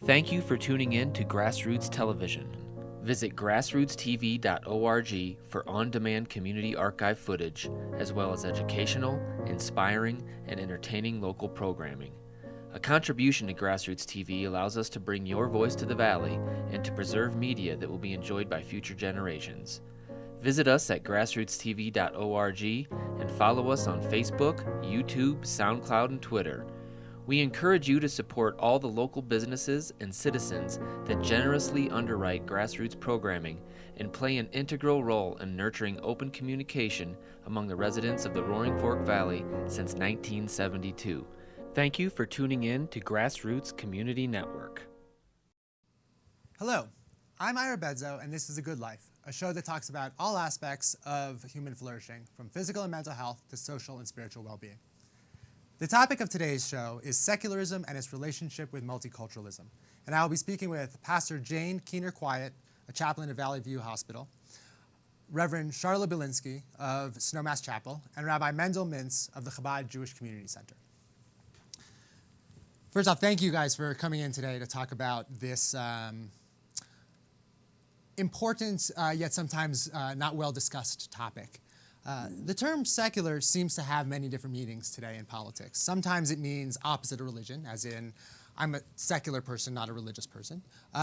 Thank you for tuning in to GrassRoots Television. Visit grassrootstv.org for on-demand community archive footage, as well as educational, inspiring, and entertaining local programming. A contribution to GrassRoots TV allows us to bring your voice to the Valley and to preserve media that will be enjoyed by future generations. Visit us at grassrootstv.org and follow us on Facebook, YouTube, SoundCloud, and Twitter. We encourage you to support all the local businesses and citizens that generously underwrite grassroots programming and play an integral role in nurturing open communication among the residents of the Roaring Fork Valley since 1972. Thank you for tuning in to GrassRoots Community Network. Hello, I'm Ira Bedzow, and this is A Good Life, a show that talks about all aspects of human flourishing, from physical and mental health to social and spiritual well-being. The topic of today's show is secularism and its relationship with multiculturalism. And I will be speaking with Pastor Jane Keener-Quiat, a chaplain at Valley View Hospital, Reverend Charla Belinski of Snowmass Chapel, and Rabbi Mendel Mintz of the Chabad Jewish Community Center. First off, thank you guys for coming in today to talk about this important yet sometimes not well discussed topic. The term secular seems to have many different meanings today in politics. Sometimes it means opposite of religion, as in I'm a secular person, not a religious person.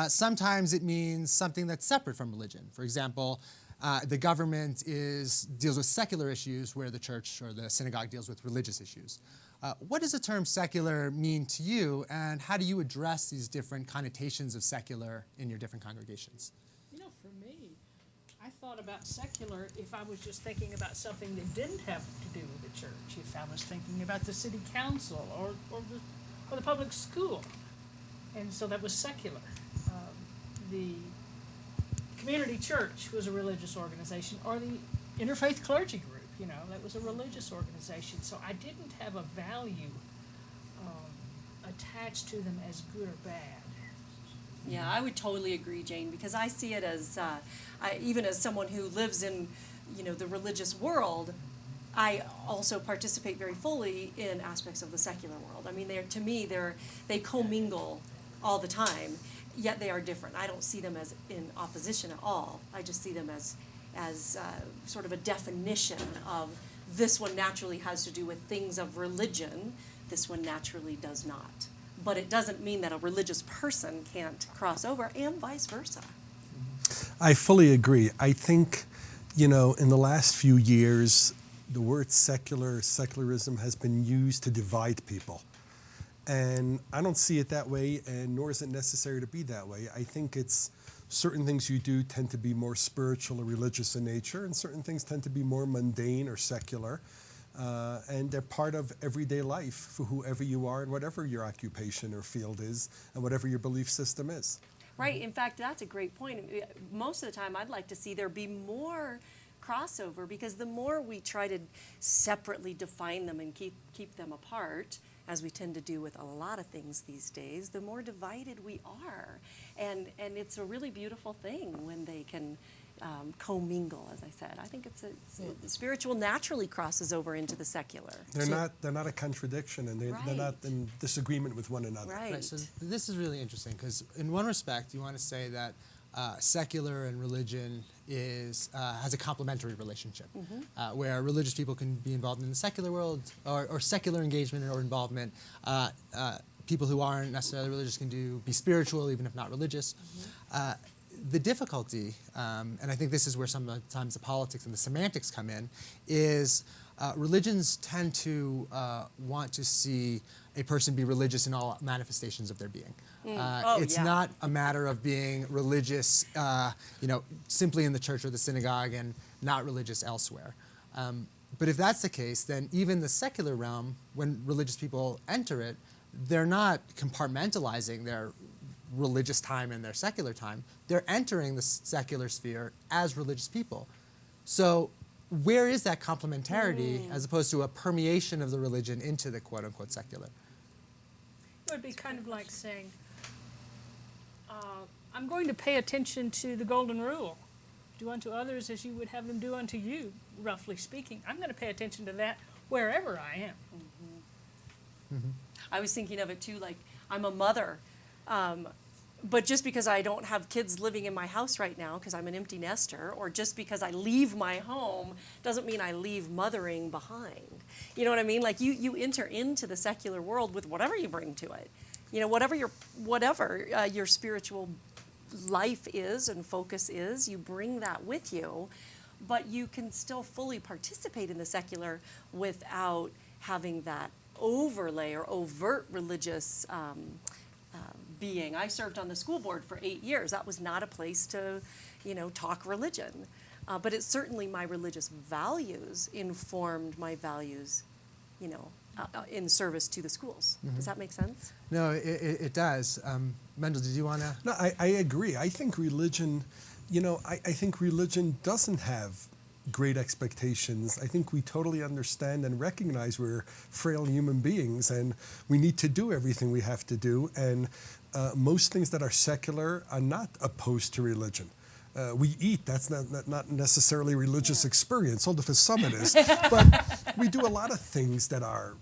Sometimes it means something that's separate from religion. For example, the government deals with secular issues where the church or the synagogue deals with religious issues. What does the term secular mean to you, and how do you address these different connotations of secular in your different congregations? You know, for me, I thought about secular if I was just thinking about something that didn't have to do with the church. If I was thinking about the city council or the public school. And so that was secular. The community church was a religious organization, or the interfaith clergy group, you know, that was a religious organization. So I didn't have a value attached to them as good or bad. Yeah, I would totally agree, Jane, because I see it as, even as someone who lives in, the religious world, I also participate very fully in aspects of the secular world. I mean, to me, they commingle all the time, yet they are different. I don't see them as in opposition at all. I just see them as sort of a definition of this one naturally has to do with things of religion, this one naturally does not. But it doesn't mean that a religious person can't cross over, and vice versa. I fully agree. I think, in the last few years, the word secularism has been used to divide people. And I don't see it that way, and nor is it necessary to be that way. I think it's certain things you do tend to be more spiritual or religious in nature, and certain things tend to be more mundane or secular. And they're part of everyday life for whoever you are and whatever your occupation or field is and whatever your belief system is. Right. In fact, that's a great point. Most of the time, I'd like to see there be more crossover, because the more we try to separately define them and keep them apart, as we tend to do with a lot of things these days, the more divided we are. And it's a really beautiful thing when they can commingle, as I said. I think the spiritual naturally crosses over into the secular. They're not a contradiction, and they're not in disagreement with one another. Right. So this is really interesting, because in one respect, you want to say that secular and religion has a complementary relationship, where religious people can be involved in the secular world, or secular engagement or involvement. People who aren't necessarily religious can be spiritual, even if not religious. The difficulty, and I think this is where sometimes the politics and the semantics come in, is religions tend to want to see a person be religious in all manifestations of their being. It's not a matter of being religious, simply in the church or the synagogue and not religious elsewhere. But if that's the case, then even the secular realm, when religious people enter it, they're not compartmentalizing their religious time and their secular time. They're entering the secular sphere as religious people. So where is that complementarity as opposed to a permeation of the religion into the quote-unquote secular? It would be kind of like saying, I'm going to pay attention to the golden rule. Do unto others as you would have them do unto you, roughly speaking. I'm going to pay attention to that wherever I am. I was thinking of it too, like I'm a mother But just because I don't have kids living in my house right now because I'm an empty nester, or just because I leave my home doesn't mean I leave mothering behind. You know what I mean? Like you enter into the secular world with whatever you bring to it. You know, whatever your spiritual life is and focus is, you bring that with you, but you can still fully participate in the secular without having that overlay or overt religious being. I served on the school board for 8 years. That was not a place to, talk religion. But it certainly, my religious values informed my values, in service to the schools. Mm-hmm. Does that make sense? No, it does. Mendel, did you want to? No, I agree. I think religion, I think religion doesn't have great expectations. I think we totally understand and recognize we're frail human beings and we need to do everything we have to do. And most things that are secular are not opposed to religion. We eat, that's not necessarily a religious experience, although for some it is. But we do a lot of things that are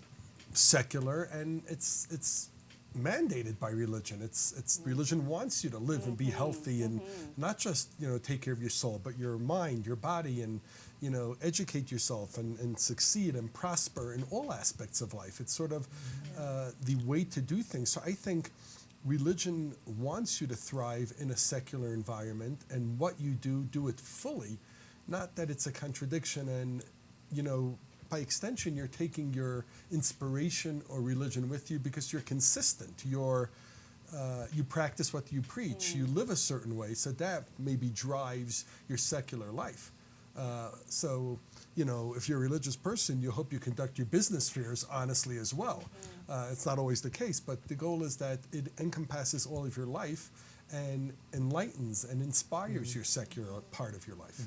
secular, and it's mandated by religion. It's religion wants you to live and be healthy and not just take care of your soul, but your mind, your body, and educate yourself and succeed and prosper in all aspects of life. It's sort of the way to do things. So I think religion wants you to thrive in a secular environment, and what you do it fully. Not that it's a contradiction, and by extension, you're taking your inspiration or religion with you because you're consistent. You practice what you preach. You live a certain way, so that maybe drives your secular life. So, if you're a religious person, you hope you conduct your business affairs honestly as well. It's not always the case, but the goal is that it encompasses all of your life and enlightens and inspires your secular part of your life.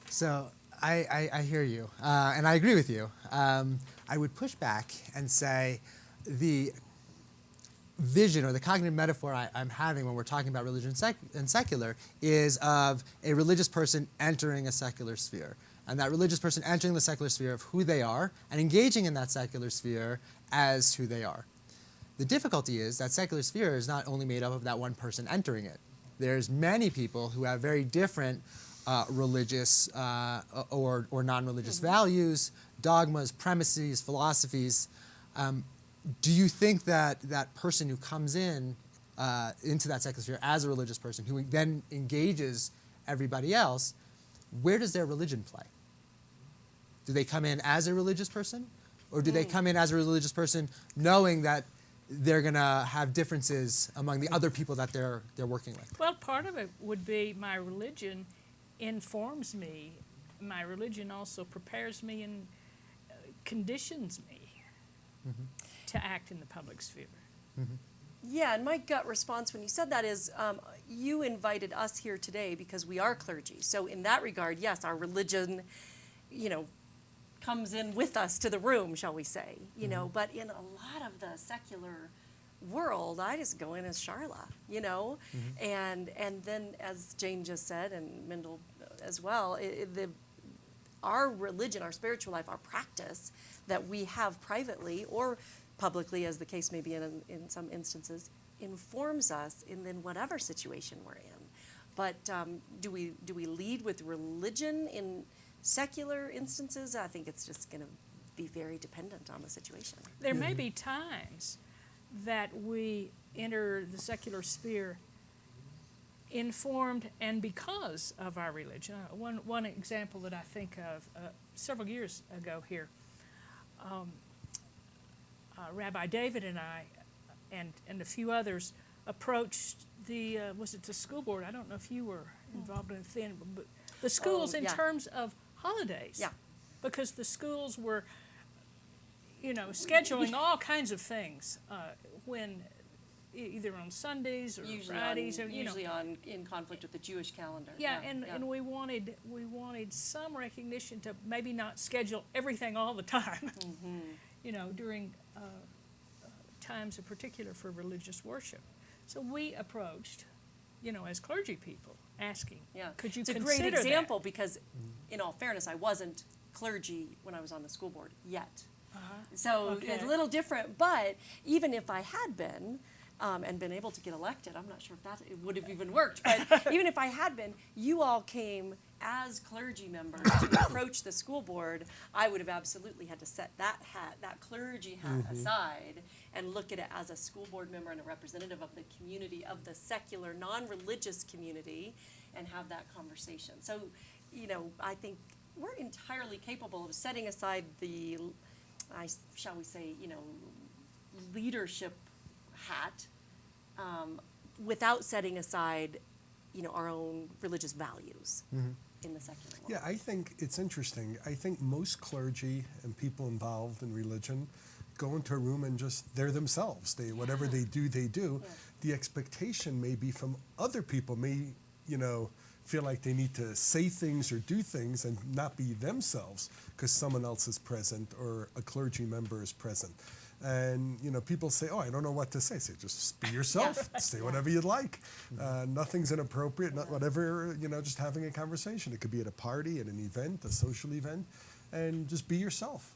So I hear you, and I agree with you. I would push back and say the vision or the cognitive metaphor I'm having when we're talking about religion and secular is of a religious person entering a secular sphere. And that religious person entering the secular sphere of who they are and engaging in that secular sphere as who they are. The difficulty is that secular sphere is not only made up of that one person entering it. There's many people who have very different religious or non-religious values, dogmas, premises, philosophies. Do you think that that person who comes into that secular sphere as a religious person, who then engages everybody else, where does their religion play? Do they come in as a religious person? Or do they come in as a religious person knowing that they're going to have differences among the other people that they're working with? Well, part of it would be my religion informs me. My religion also prepares me and conditions me to act in the public sphere. Yeah, and my gut response when you said that is you invited us here today because we are clergy. So in that regard, yes, our religion, comes in with us to the room, shall we say, but in a lot of the secular world, I just go in as Charla, and then as Jane just said, and Mendel as well, our religion, our spiritual life, our practice that we have privately or publicly, as the case may be in some instances, informs us in whatever situation we're in. But do we lead with religion in secular instances? I think it's just going to be very dependent on the situation. There may be times that we enter the secular sphere informed and because of our religion. One example that I think of several years ago here, Rabbi David and I and a few others approached the school board. I don't know if you were involved in it then, but the schools in terms of holidays. Yeah. Because the schools were, scheduling all kinds of things when either on Sundays or Fridays or usually in conflict with the Jewish calendar. Yeah, and we wanted some recognition to maybe not schedule everything all the time. During times in particular for religious worship. So we approached, as clergy people, asking, could you consider that? It's a great example because, in all fairness, I wasn't clergy when I was on the school board yet. So a little different, but even if I had been, and been able to get elected. I'm not sure if that it would have even worked, but even if I had been, you all came as clergy members to approach the school board. I would have absolutely had to set that clergy hat aside and look at it as a school board member and a representative of the community, of the secular, non-religious community, and have that conversation. So, I think we're entirely capable of setting aside the, shall we say, leadership hat, without setting aside, our own religious values in the secular world. Yeah, I think it's interesting. I think most clergy and people involved in religion go into a room and just they're themselves. Whatever they do, they do. Yeah. The expectation may be from other people may, feel like they need to say things or do things and not be themselves because someone else is present or a clergy member is present. And, people say, oh, I don't know what to say. Say, just be yourself. Say whatever you'd like. Nothing's inappropriate, not whatever, just having a conversation. It could be at a party, at an event, a social event, and just be yourself.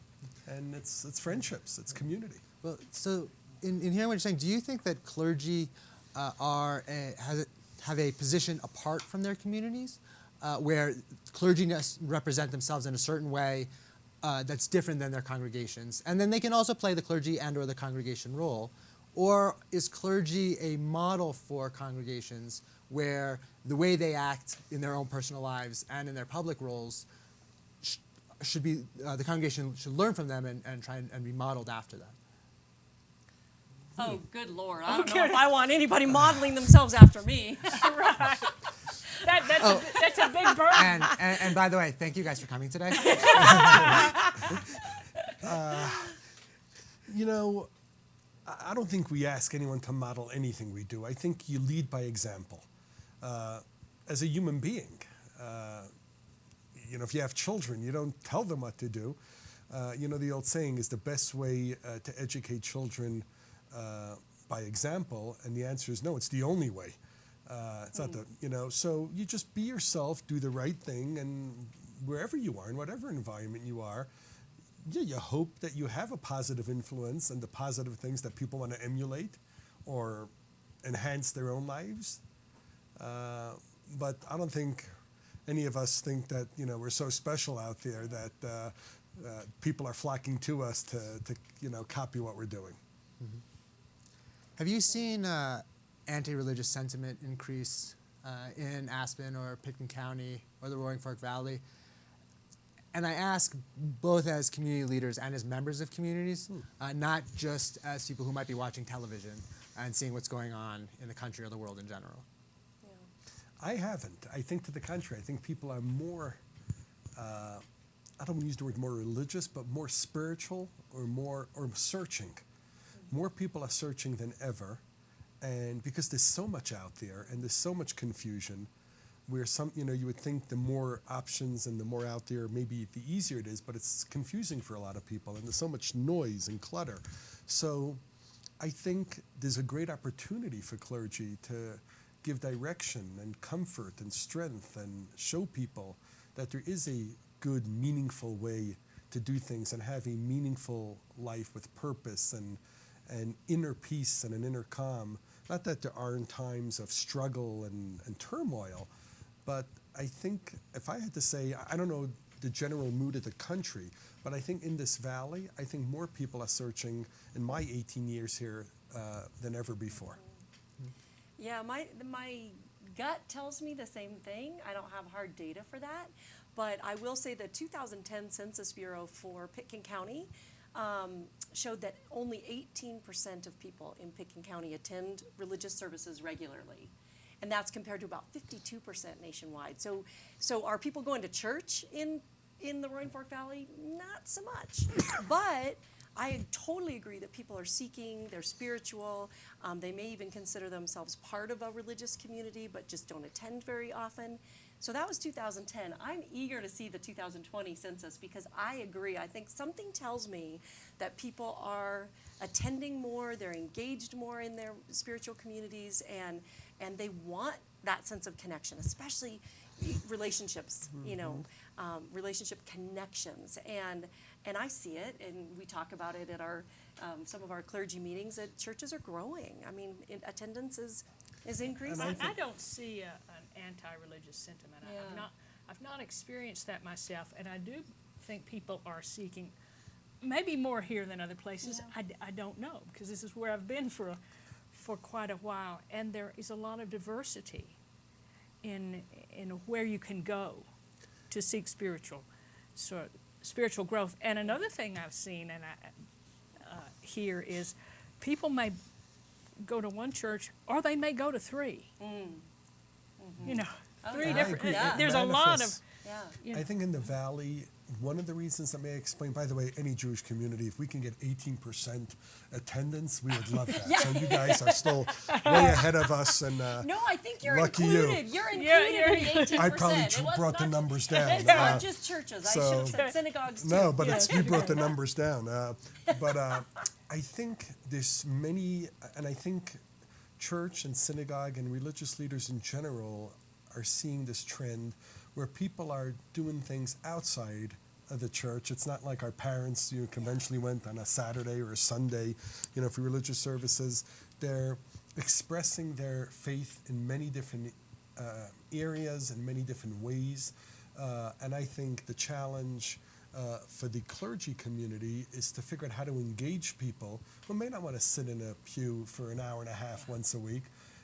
And it's friendships, it's community. Well, so in hearing what you're saying, do you think that clergy have a position apart from their communities, where clergy represent themselves in a certain way that's different than their congregations, and then they can also play the clergy and/or the congregation role? Or is clergy a model for congregations where the way they act in their own personal lives and in their public roles should be, the congregation should learn from them and try and be modeled after them? Oh, good Lord. I don't know if I want anybody modeling themselves after me. Right. That's a big burden. And by the way, thank you guys for coming today. I don't think we ask anyone to model anything we do. I think you lead by example. As a human being, if you have children, you don't tell them what to do. The old saying is the best way to educate children by example, and the answer is no, it's the only way. It's not so you just be yourself, do the right thing, and wherever you are, in whatever environment you are, you hope that you have a positive influence and the positive things that people want to emulate or enhance their own lives. But I don't think any of us think that, we're so special out there that people are flocking to us to copy what we're doing. Mm-hmm. Have you seen anti-religious sentiment increase in Aspen or Pitkin County or the Roaring Fork Valley? And I ask both as community leaders and as members of communities, not just as people who might be watching television and seeing what's going on in the country or the world in general. Yeah. I haven't. I think to the contrary. I think people are more, I don't want to use the word more religious, but more spiritual or searching. More people are searching than ever. And because there's so much out there and there's so much confusion, where you would think the more options and the more out there, maybe the easier it is, but it's confusing for a lot of people, and there's so much noise and clutter. So I think there's a great opportunity for clergy to give direction and comfort and strength and show people that there is a good, meaningful way to do things and have a meaningful life with purpose and inner peace and an inner calm. Not that there aren't times of struggle and turmoil, but I think if I had to say, I don't know the general mood of the country, but I think in this valley, I think more people are searching in my 18 years here than ever before. Yeah, my gut tells me the same thing. I don't have hard data for that, but I will say the 2010 Census Bureau for Pitkin County showed that only 18% of people in Pitkin County attend religious services regularly. And that's compared to about 52% nationwide. So are people going to church in the Roaring Fork Valley? Not so much. But I totally agree that people are seeking, they're spiritual. They may even consider themselves part of a religious community, but just don't attend very often. So that was 2010. I'm eager to see the 2020 census because I agree. I think something tells me that people are attending more, they're engaged more in their spiritual communities, and they want that sense of connection, especially relationships, relationship connections. And I see it, and we talk about it at our some of our clergy meetings that churches are growing. I mean, attendance is increasing. I don't see an anti-religious sentiment. Yeah. I've not experienced that myself, and I do think people are seeking, maybe more here than other places. Yeah. I don't know, because this is where I've been for quite a while, and there is a lot of diversity in where you can go to seek spiritual growth. And another thing I've seen and here is people may go to one church, or they may go to three. You know, three I different. agree. Yeah. There's a lot of. Manifests. Yeah. You know, I think in the Valley, one of the reasons that may explain, by the way, any Jewish community, if we can get 18% attendance, we would love that. Yeah. So you guys are still way ahead of us, and No, I think you're lucky included. you. You're included Yeah, in the 18%. I probably It was brought the not- numbers down. It's not just churches. I should have so- said synagogues too. No, but we brought the numbers down. But I think there's many, and I think church and synagogue and religious leaders in general are seeing this trend where people are doing things outside of the church. It's not like our parents conventionally went on a Saturday or a Sunday, for religious services. They're expressing their faith in many different areas and many different ways. And I think the challenge for the clergy community is to figure out how to engage people who may not want to sit in a pew for an hour and a half once a week.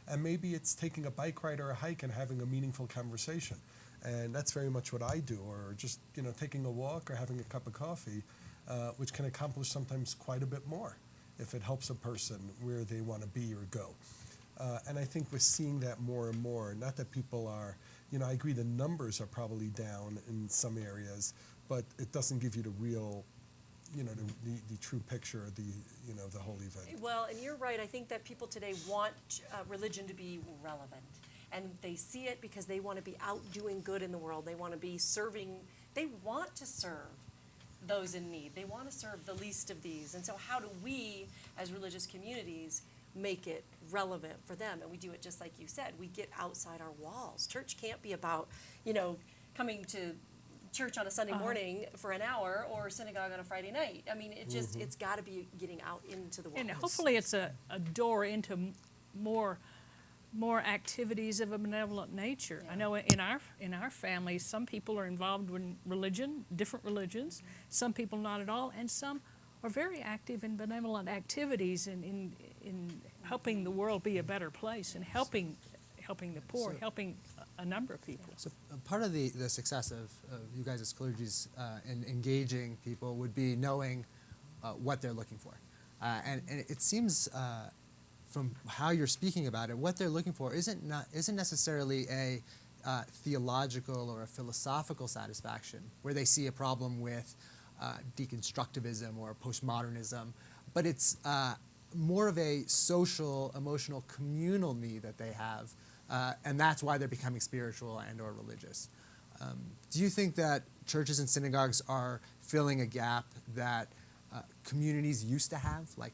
And maybe it's taking a bike ride or a hike and having a meaningful conversation. And that's very much what I do, or just taking a walk or having a cup of coffee, which can accomplish sometimes quite a bit more if it helps a person where they want to be or go. And I think we're seeing that more and more. Not that people are, I agree the numbers are probably down in some areas, but it doesn't give you the real, the true picture of the whole event. Well, and you're right. I think that people today want religion to be relevant. And they see it because they want to be out doing good in the world. They want to be serving. They want to serve those in need. They want to serve the least of these. And so how do we, as religious communities, make it relevant for them? And we do it just like you said. We get outside our walls. Church can't be about, coming to church on a Sunday morning for an hour or synagogue on a Friday night. I mean, it just, it's got to be getting out into the world. and hopefully it's a door into more activities of a benevolent nature. Yeah. I know in our family, some people are involved in religion, different religions. Some people not at all, and some are very active in benevolent activities in helping the world be a better place and helping the poor, helping a number of people. So part of the success of you guys as clergies in engaging people would be knowing what they're looking for. And it seems from how you're speaking about it, what they're looking for isn't necessarily a theological or a philosophical satisfaction where they see a problem with deconstructivism or postmodernism, but it's more of a social, emotional, communal need that they have, and that's why they're becoming spiritual and or religious. Do you think that churches and synagogues are filling a gap that communities used to have, like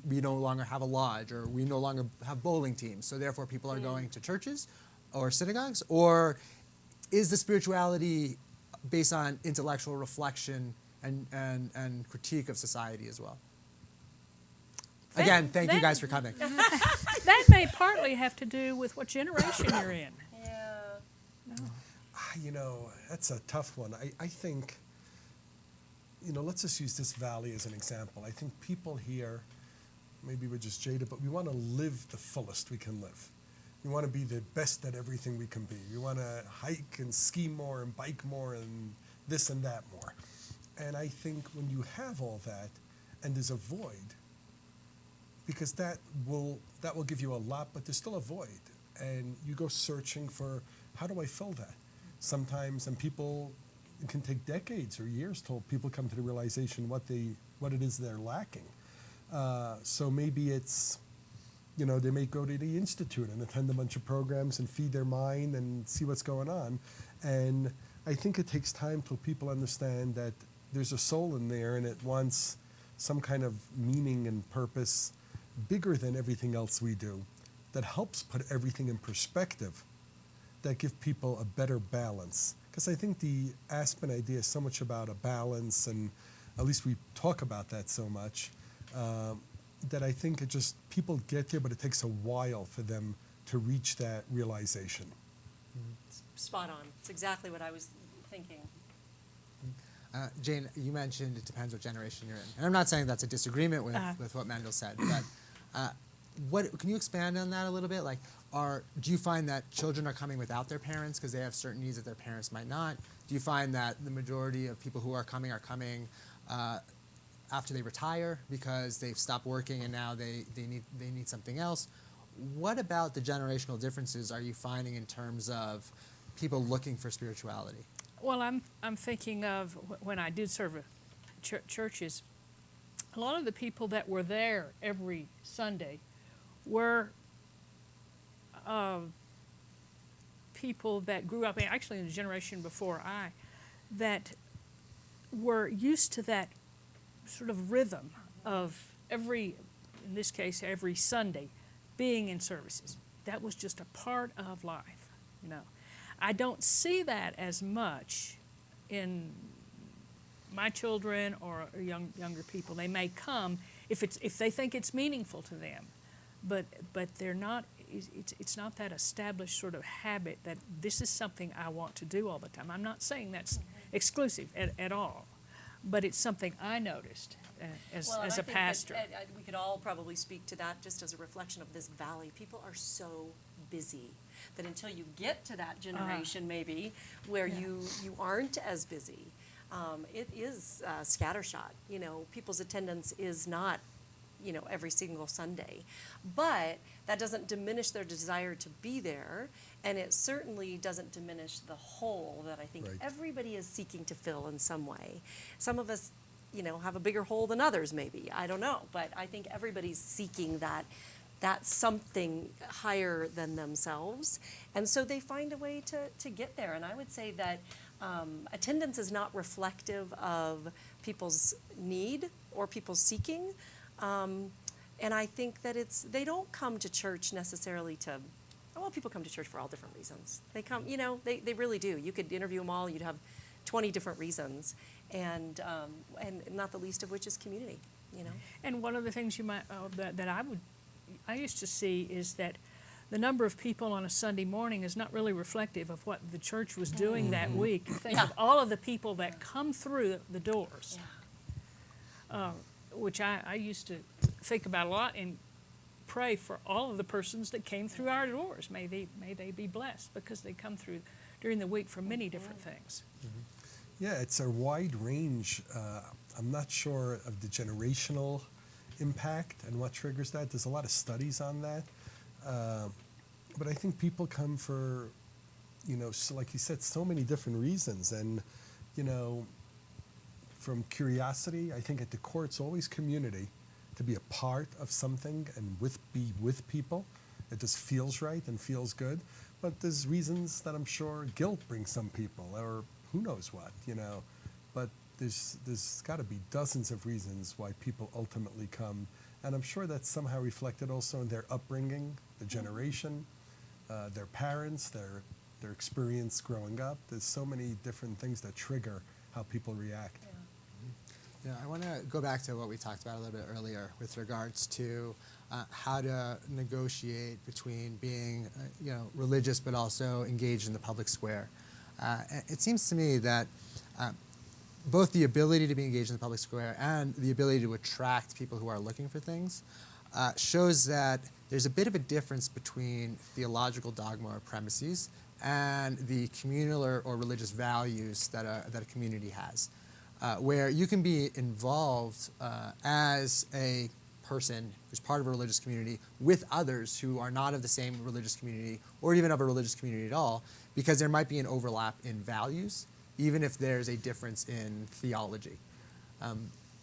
we no longer have a lodge, or we no longer have bowling teams, so therefore people are going to churches or synagogues? Or is the spirituality based on intellectual reflection and critique of society as well? Again, thank you guys for coming. That may partly have to do with what generation you're in. Yeah. That's a tough one. I think, let's just use this valley as an example. I think people here, maybe we're just jaded, but we want to live the fullest we can live. We want to be the best at everything we can be. We want to hike and ski more and bike more and this and that more. And I think when you have all that and there's a void, because that will give you a lot, but there's still a void. And you go searching for, how do I fill that? Sometimes, and people, it can take decades or years till people come to the realization what it is they're lacking. So maybe it's, they may go to the Institute and attend a bunch of programs and feed their mind and see what's going on. And I think it takes time till people understand that there's a soul in there and it wants some kind of meaning and purpose bigger than everything else we do, that helps put everything in perspective, that give people a better balance. Because I think the Aspen idea is so much about a balance, and at least we talk about that so much. that I think it just, people get there, but it takes a while for them to reach that realization. Spot on. It's exactly what I was thinking. Jane, you mentioned it depends what generation you're in. And I'm not saying that's a disagreement with what Mendel said, but what can you expand on that a little bit? Like, do you find that children are coming without their parents because they have certain needs that their parents might not? Do you find that the majority of people who are coming after they retire because they've stopped working and now they need something else? What about the generational differences are you finding in terms of people looking for spirituality? Well, I'm thinking of when I did serve at churches, a lot of the people that were there every Sunday were people that grew up, actually in the generation before that were used to that sort of rhythm of in this case, every Sunday being in services. That was just a part of life, you know. I don't see that as much in my children or younger people. They may come if they think it's meaningful to them, but they're not. It's not that established sort of habit that this is something I want to do all the time. I'm not saying that's exclusive at all, but it's something I noticed as a pastor. We could all probably speak to that just as a reflection of this valley. People are so busy that until you get to that generation maybe where you aren't as busy, it is scattershot. You know, people's attendance is not, you know, every single Sunday, but that doesn't diminish their desire to be there, and it certainly doesn't diminish the hole that I think everybody is seeking to fill in some way. Some of us, you know, have a bigger hole than others maybe, I don't know, but I think everybody's seeking that something higher than themselves, and so they find a way to get there. And I would say that attendance is not reflective of people's need or people's seeking, and I think that they don't come to church necessarily people come to church for all different reasons. They come, you know, they really do. You could interview them all, you'd have 20 different reasons, and not the least of which is community, you know. And one of the things you might that I used to see is that the number of people on a Sunday morning is not really reflective of what the church was doing that week. Think of all of the people that come through the doors, which I used to think about a lot and pray for all of the persons that came through our doors. May they be blessed because they come through during the week for many different things. Yeah, it's a wide range. I'm not sure of the generational impact and what triggers that. There's a lot of studies on that. But I think people come for, you know, so like you said, so many different reasons. And, you know, from curiosity, I think at the core it's always community, to be a part of something and be with people. It just feels right and feels good. But there's reasons that I'm sure guilt brings some people, or who knows what, you know. But there's got to be dozens of reasons why people ultimately come. And I'm sure that's somehow reflected also in their upbringing, the generation, their parents, their experience growing up. There's so many different things that trigger how people react. Yeah, I want to go back to what we talked about a little bit earlier with regards to how to negotiate between being, you know, religious but also engaged in the public square. It seems to me that both the ability to be engaged in the public square and the ability to attract people who are looking for things shows that there's a bit of a difference between theological dogma or premises and the communal or religious values that a community has. Where you can be involved as a person who's part of a religious community with others who are not of the same religious community or even of a religious community at all, because there might be an overlap in values, even if there's a difference in theology.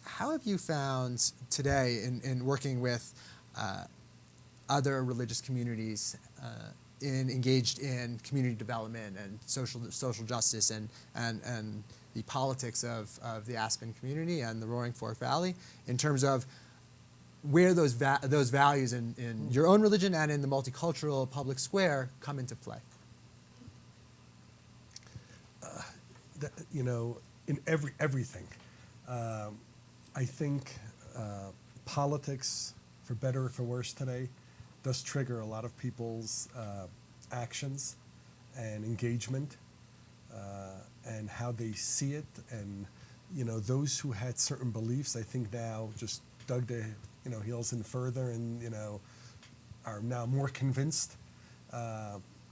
How have you found today in working with other religious communities engaged in community development and social justice and the politics of the Aspen community and the Roaring Fork Valley, in terms of where those values in your own religion and in the multicultural public square come into play? You know, in everything. I think politics, for better or for worse today, does trigger a lot of people's actions and engagement and how they see it. And, those who had certain beliefs, I think now just dug their, heels in further and, are now more convinced.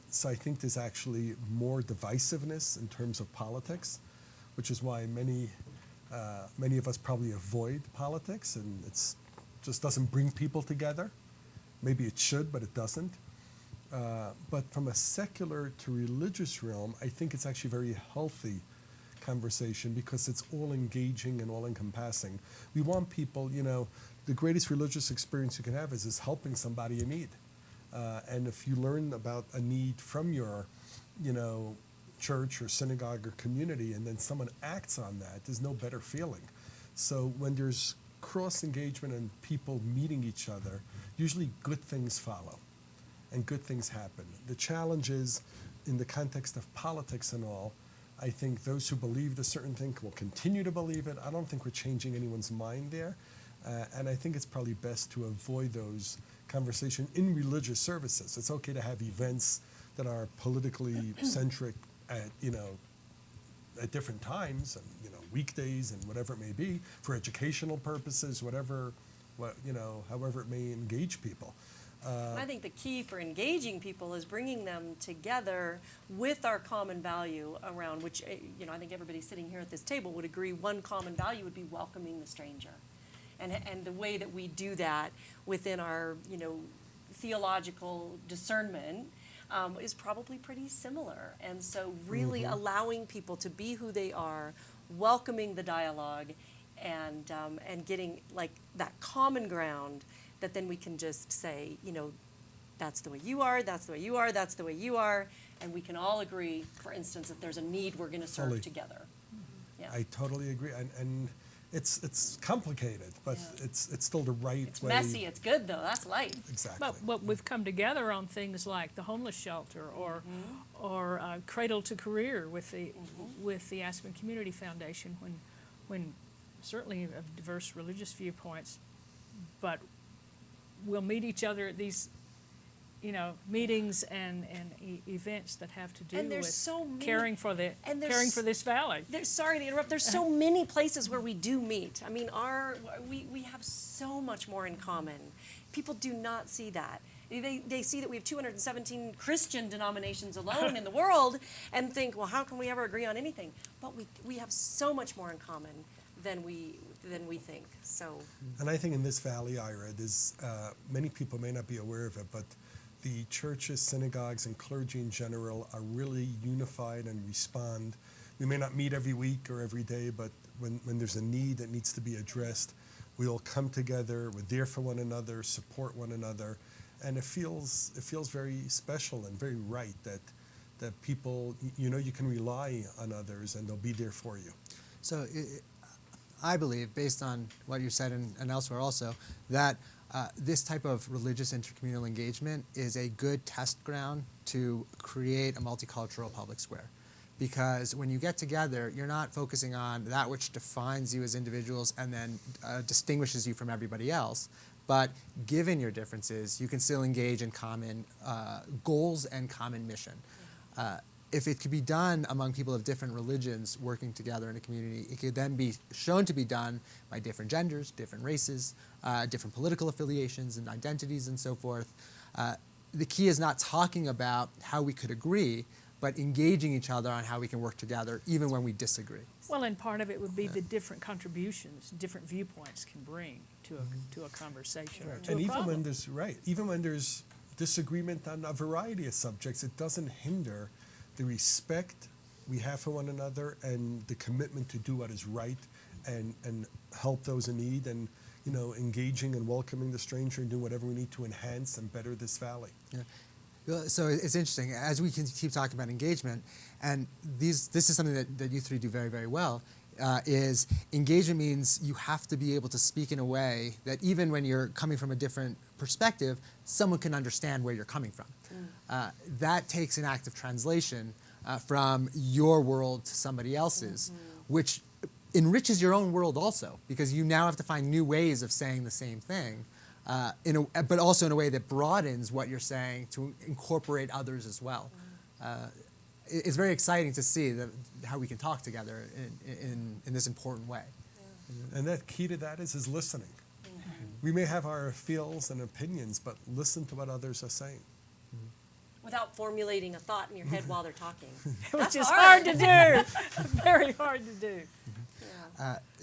So I think there's actually more divisiveness in terms of politics, which is why many of us probably avoid politics, and it's just doesn't bring people together. Maybe it should, but it doesn't. But from a secular to religious realm, I think it's actually a very healthy conversation because it's all engaging and all encompassing. We want people, the greatest religious experience you can have is helping somebody in need. And if you learn about a need from your, church or synagogue or community, and then someone acts on that, there's no better feeling. So when there's cross engagement and people meeting each other, usually good things follow and good things happen. The challenge is, in the context of politics and all, I think those who believed a certain thing will continue to believe it. I don't think we're changing anyone's mind there. And I think it's probably best to avoid those conversations in religious services. It's okay to have events that are politically centric at different times, and weekdays and whatever it may be, for educational purposes, however it may engage people. I think the key for engaging people is bringing them together with our common value around which, I think everybody sitting here at this table would agree one common value would be welcoming the stranger. And the way that we do that within our, theological discernment is probably pretty similar. And so really allowing people to be who they are, welcoming the dialogue, and getting like that common ground that then we can just say, that's the way you are, that's the way you are, that's the way you are, and we can all agree, for instance, that there's a need we're going to serve Totally. together. Yeah. I totally agree. And it's complicated, but Yeah. it's still the right It's way. messy, it's good though, that's life. Exactly. But we've come together on things like the homeless shelter or Cradle to Career with the Aspen Community Foundation when certainly of diverse religious viewpoints, but we'll meet each other at these meetings and events that have to do And there's with so many- caring for this valley. Sorry to interrupt. There's so many places where we do meet. I mean, we have so much more in common. People do not see that. They see that we have 217 Christian denominations alone in the world and think, well, how can we ever agree on anything? But we have so much more in common than we think. So. And I think in this valley, Ira, there's many people may not be aware of it, but the churches, synagogues, and clergy in general are really unified and respond. We may not meet every week or every day, but when there's a need that needs to be addressed, we all come together, we're there for one another, support one another, and it feels very special and very right that people, you can rely on others and they'll be there for you. So I believe, based on what you said and elsewhere also, that this type of religious intercommunal engagement is a good test ground to create a multicultural public square. Because when you get together, you're not focusing on that which defines you as individuals and then distinguishes you from everybody else. But given your differences, you can still engage in common goals and common mission. If it could be done among people of different religions working together in a community, it could then be shown to be done by different genders, different races, different political affiliations and identities and so forth. The key is not talking about how we could agree, but engaging each other on how we can work together even when we disagree. Well, and part of it would be the different contributions, different viewpoints can bring to a conversation or to And a problem. even when there's disagreement on a variety of subjects, it doesn't hinder the respect we have for one another and the commitment to do what is right and help those in need and engaging and welcoming the stranger and doing whatever we need to enhance and better this valley. Yeah. So it's interesting, as we can keep talking about engagement, and this is something that you three do very, very well, is engagement means you have to be able to speak in a way that even when you're coming from a different perspective, someone can understand where you're coming from. That takes an act of translation from your world to somebody else's, which enriches your own world also, because you now have to find new ways of saying the same thing, but also in a way that broadens what you're saying to incorporate others as well. It's very exciting to see how we can talk together in this important way. And that key to that is listening. We may have our feels and opinions, but listen to what others are saying. Without formulating a thought in your head while they're talking. Which is hard to do. Very hard to do.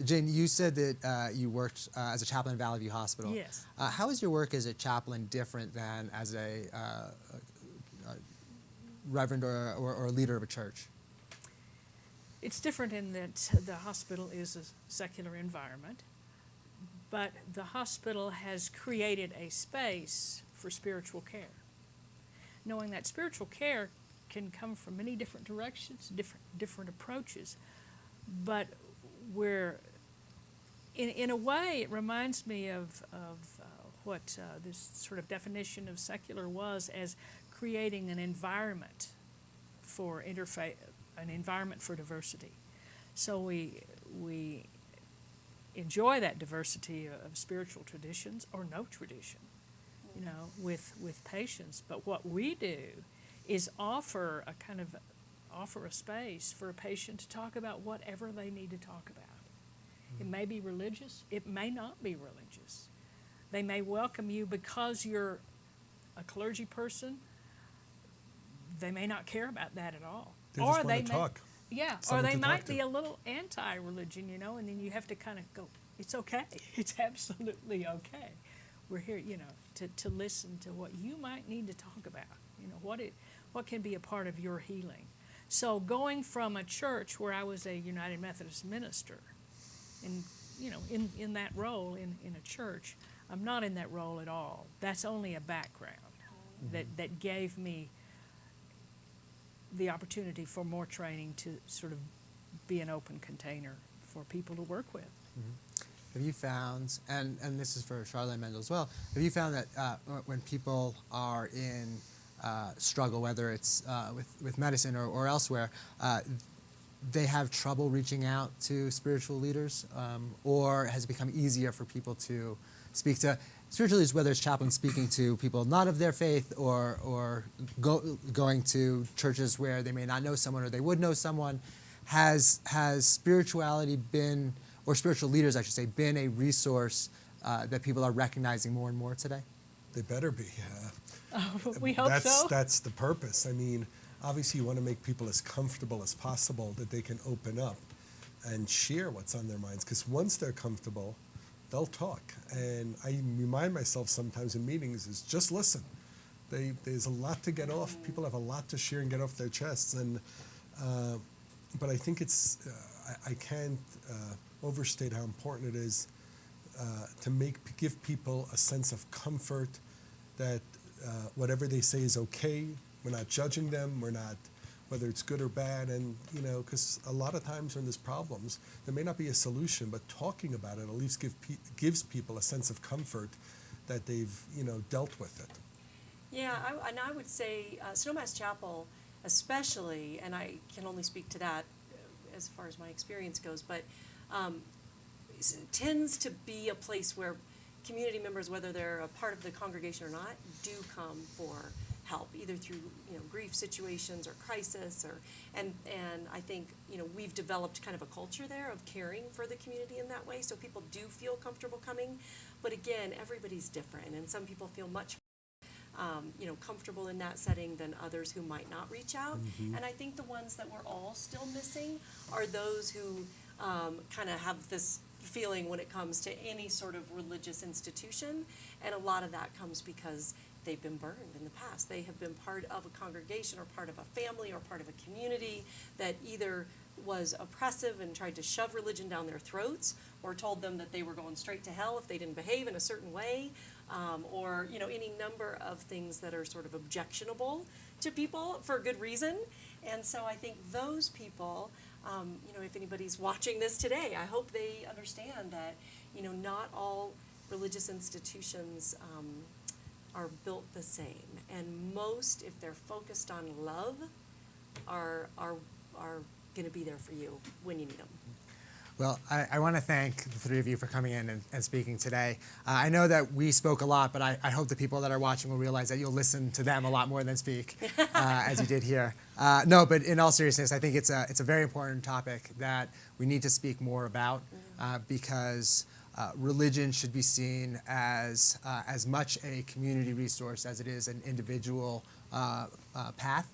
Jane, you said that you worked as a chaplain at Valley View Hospital. Yes. How is your work as a chaplain different than as a reverend or a leader of a church? It's different in that the hospital is a secular environment, but the hospital has created a space for spiritual care. Knowing that spiritual care can come from many different directions, different approaches, but we're, in a way, it reminds me of what this sort of definition of secular was as creating an environment for interfaith, an environment for diversity. So we enjoy that diversity of spiritual traditions or no tradition, you know, with patience. But what we do is offer a space for a patient to talk about whatever they need to talk about. It may be religious, it may not be religious. They may welcome you because you're a clergy person. They may not care about that at all. They just want to talk. Yeah, or Someone they to might talk be to. a little anti-religion, you know, and then you have to kind of go, it's okay. It's absolutely okay. We're here, you know, to listen to what you might need to talk about, you know, what can be a part of your healing. So going from a church where I was a United Methodist minister, and, you know, in that role in a church, I'm not in that role at all. That's only a background that gave me the opportunity for more training to sort of be an open container for people to work with. Have you found, and this is for Charla and Mendel as well, have you found that when people are in struggle, whether it's with medicine or elsewhere, they have trouble reaching out to spiritual leaders, or has it become easier for people to speak to spiritual leaders, whether it's chaplains speaking to people not of their faith, or going to churches where they may not know someone or they would know someone? Has spirituality been, or spiritual leaders, I should say, been a resource that people are recognizing more and more today? They better be. We hope so. That's the purpose. I mean, obviously you want to make people as comfortable as possible that they can open up and share what's on their minds, because once they're comfortable, they'll talk. And I remind myself sometimes in meetings is just listen. There's a lot to get off. People have a lot to share and get off their chests. And but I think it's I can't overstate how important it is to give people a sense of comfort that whatever they say is okay. We're not judging them. We're not, whether it's good or bad. And, you know, because a lot of times when there's problems, there may not be a solution, but talking about it at least gives people a sense of comfort that they've, you know, dealt with it. Yeah, and I would say Snowmass Chapel especially, and I can only speak to that as far as my experience goes, but tends to be a place where community members, whether they're a part of the congregation or not, do come for help, either through, you know, grief situations or crisis, and I think, you know, we've developed kind of a culture there of caring for the community in that way, so people do feel comfortable coming. But again, everybody's different, and some people feel much you know, comfortable in that setting than others who might not reach out. And I think the ones that we're all still missing are those who kind of have this feeling when it comes to any sort of religious institution, and a lot of that comes because they've been burned in the past. They have been part of a congregation or part of a family or part of a community that either was oppressive and tried to shove religion down their throats, or told them that they were going straight to hell if they didn't behave in a certain way, or, you know, any number of things that are sort of objectionable to people for good reason. And so I think those people, you know, if anybody's watching this today, I hope they understand that, you know, not all religious institutions are built the same, and most, if they're focused on love, are going to be there for you when you need them. Well, I want to thank the three of you for coming in and speaking today. I know that we spoke a lot, but I hope the people that are watching will realize that you'll listen to them a lot more than speak, as you did here. No, but in all seriousness, I think it's a very important topic that we need to speak more about, because religion should be seen as much a community resource as it is an individual path.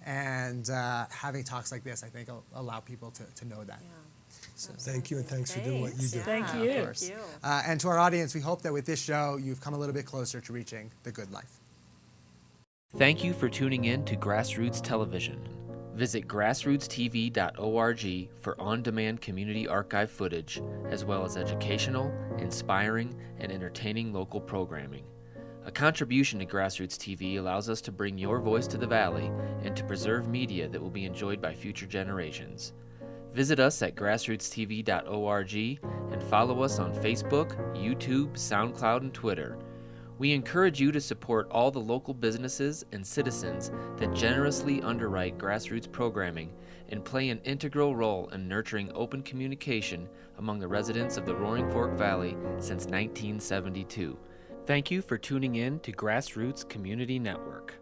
And having talks like this, I think, will allow people to know that. Yeah. So, Thank you, and thanks for doing what you do. Yeah, Thank you. Thank course. you. And to our audience, we hope that with this show, you've come a little bit closer to reaching the good life. Thank you for tuning in to GrassRoots Television. Visit grassrootstv.org for on-demand community archive footage, as well as educational, inspiring, and entertaining local programming. A contribution to GrassRoots TV allows us to bring your voice to the Valley and to preserve media that will be enjoyed by future generations. Visit us at grassrootstv.org and follow us on Facebook, YouTube, SoundCloud, and Twitter. We encourage you to support all the local businesses and citizens that generously underwrite grassroots programming and play an integral role in nurturing open communication among the residents of the Roaring Fork Valley since 1972. Thank you for tuning in to GrassRoots Community Network.